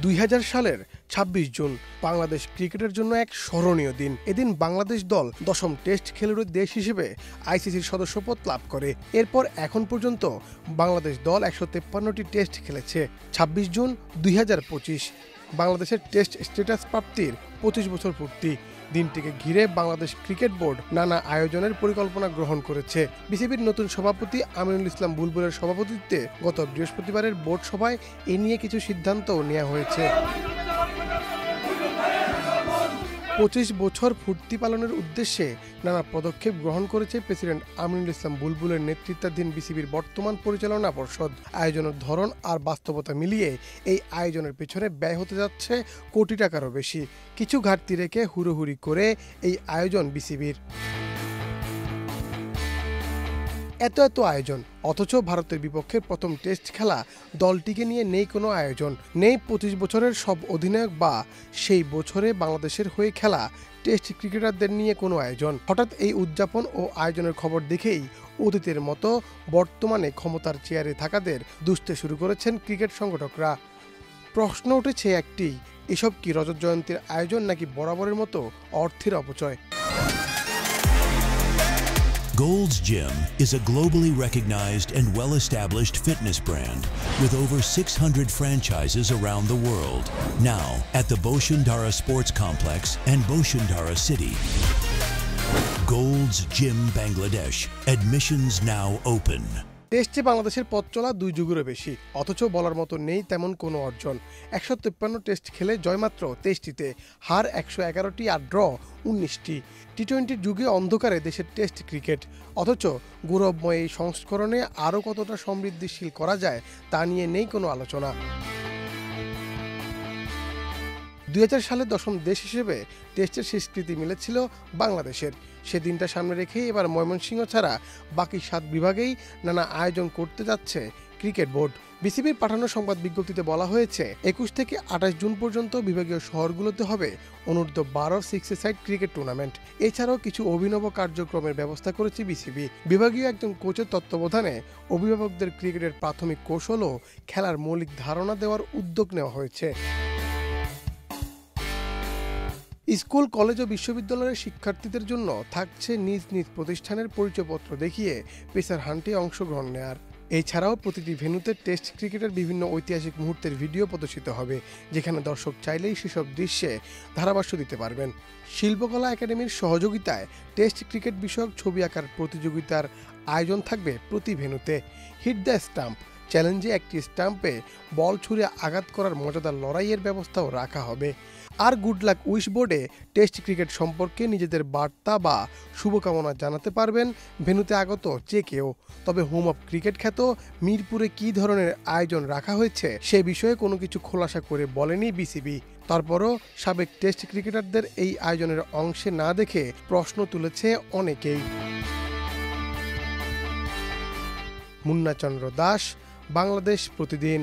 2000 সালের 26 জুন বাংলাদেশ ক্রিকেটের জন্য এক স্মরণীয় দিন। এদিন বাংলাদেশ দল 10ম টেস্ট খেলুড়ে দেশ হিসেবে আইসিসির সদস্যপদ লাভ করে। এরপর এখন পর্যন্ত বাংলাদেশ দল 153টি টেস্ট খেলেছে। 26 জুন 2025 বাংলাদেশের টেস্ট স্ট্যাটাস প্রাপ্তির 25 বছর পূর্তি। দিনটিকে ঘিরে বাংলাদেশ ক্রিকেট বোর্ড নানা আয়োজনের পরিকল্পনা গ্রহণ করেছে। বিসিবির নতুন সভাপতি আমিনুল ইসলাম বুলবুলের সভাপতিত্বে গত বৃহস্পতিবারের বোর্ড সভায় এ নিয়ে কিছু সিদ্ধান্তও নেওয়া হয়েছে। 25 বছর পূর্তি পালনের উদ্দেশ্যে নানা পদক্ষেপ গ্রহণ করেছে প্রেসিডেন্ট আমিনুল ইসলাম বুলবুলের নেতৃত্বাধীন বিসিবির বর্তমান পরিচালনা পর্ষদ। আয়োজনের ধরন আর বাস্তবতা মিলিয়ে এই আয়োজনের পেছনে ব্যয় হতে যাচ্ছে কোটি টাকারও বেশি। কিছু ঘাটতি রেখে হুড়োহুড়ি করে এই আয়োজন বিসিবির। এত আয়োজন, অথচ ভারতের বিপক্ষে প্রথম টেস্ট খেলা দলটিকে নিয়ে নেই কোনো আয়োজন। নেই 25 বছরের সব অধিনায়ক বা সেই বছরে বাংলাদেশের হয়ে খেলা টেস্ট ক্রিকেটারদের নিয়ে কোনো আয়োজন। হঠাৎ এই উদযাপন ও আয়োজনের খবর দেখেই অতীতের মতো বর্তমানে ক্ষমতার চেয়ারে থাকাদের দুষতে শুরু করেছেন ক্রিকেট সংগঠকরা। প্রশ্ন উঠেছে একটি, এসব কি রজত জয়ন্তীর আয়োজন নাকি বরাবরের মতো অর্থের অপচয়? Gold's Gym is a globally recognized and well-established fitness brand with over 600 franchises around the world. Now at the Bosundhara Sports Complex and Bosundhara City. Gold's Gym Bangladesh. Admissions now open. টেস্টে বাংলাদেশের পথ চলা 2 যুগেরও বেশি, অথচ বলার মতো নেই তেমন কোনো অর্জন। 153 টেস্ট খেলে জয়মাত্র 23টিতে, হার 111টি আর ড্র 19টি। টি-20 যুগে অন্ধকারে দেশের টেস্ট ক্রিকেট, অথচ গৌরবময় এই সংস্করণে আরও কতটা সমৃদ্ধিশীল করা যায় তা নিয়ে নেই কোনো আলোচনা। 2000 সালে 10ম দেশ হিসেবে টেস্টের স্বীকৃতি মিলেছিল বাংলাদেশের। সেদিনটা সামনে রেখেই এবার ময়মনসিংহ ছাড়া বাকি 7 বিভাগেই নানা আয়োজন করতে যাচ্ছে ক্রিকেট বোর্ড। বিসিবির পাঠানো সংবাদ বিজ্ঞপ্তিতে বলা হয়েছে 21 থেকে 28 জুন পর্যন্ত বিভাগীয় শহরগুলোতে হবে অনূর্ধ্ব-12 6-a-সাইড ক্রিকেট টুর্নামেন্ট। এছাড়াও কিছু অভিনব কার্যক্রমের ব্যবস্থা করেছে বিসিবি। বিভাগীয় একজন কোচের তত্ত্বাবধানে অভিভাবকদের ক্রিকেটের প্রাথমিক কৌশল ও খেলার মৌলিক ধারণা দেওয়ার উদ্যোগ নেওয়া হয়েছে। স্কুল, কলেজ ও বিশ্ববিদ্যালয়ের শিক্ষার্থীদের জন্য থাকছে নিজ নিজ প্রতিষ্ঠানের পরিচয়পত্র দেখিয়ে পেসার হান্টে অংশগ্রহণ নেয়ার। এছাড়াও প্রতিটি ভেন্যুতে টেস্ট ক্রিকেটের বিভিন্ন ঐতিহাসিক মুহূর্তের ভিডিও প্রদর্শিত হবে, যেখানে দর্শক চাইলেই সেসব দৃশ্যে ধারাভাষ্য দিতে পারবেন। শিল্পকলা একাডেমির সহযোগিতায় টেস্ট ক্রিকেট বিষয়ক ছবি আঁকার প্রতিযোগিতার আয়োজন থাকবে প্রতি ভেন্যুতে। হিট দ্য স্টাম্প চ্যালেঞ্জে একটি স্টাম্পে বল ছুঁড়ে আঘাত করার মজাদার লড়াইয়ের ব্যবস্থাও রাখা হবে। আর গুড লাক উইশ বোর্ডে টেস্ট ক্রিকেট সম্পর্কে নিজেদের বার্তা বা শুভকামনা জানাতে পারবেন ভেন্যুতে আগত যে কেউ। তবে হোম অফ ক্রিকেট খ্যাত মিরপুরে কী ধরনের আয়োজন রাখা হয়েছে সে বিষয়ে কোনো কিছু খোলাসা করে বলেনি বিসিবি। তারপরও সাবেক টেস্ট ক্রিকেটারদের এই আয়োজনের অংশে না দেখে প্রশ্ন তুলেছে অনেকেই। মুন্না চন্দ্র দাস, বাংলাদেশ প্রতিদিন।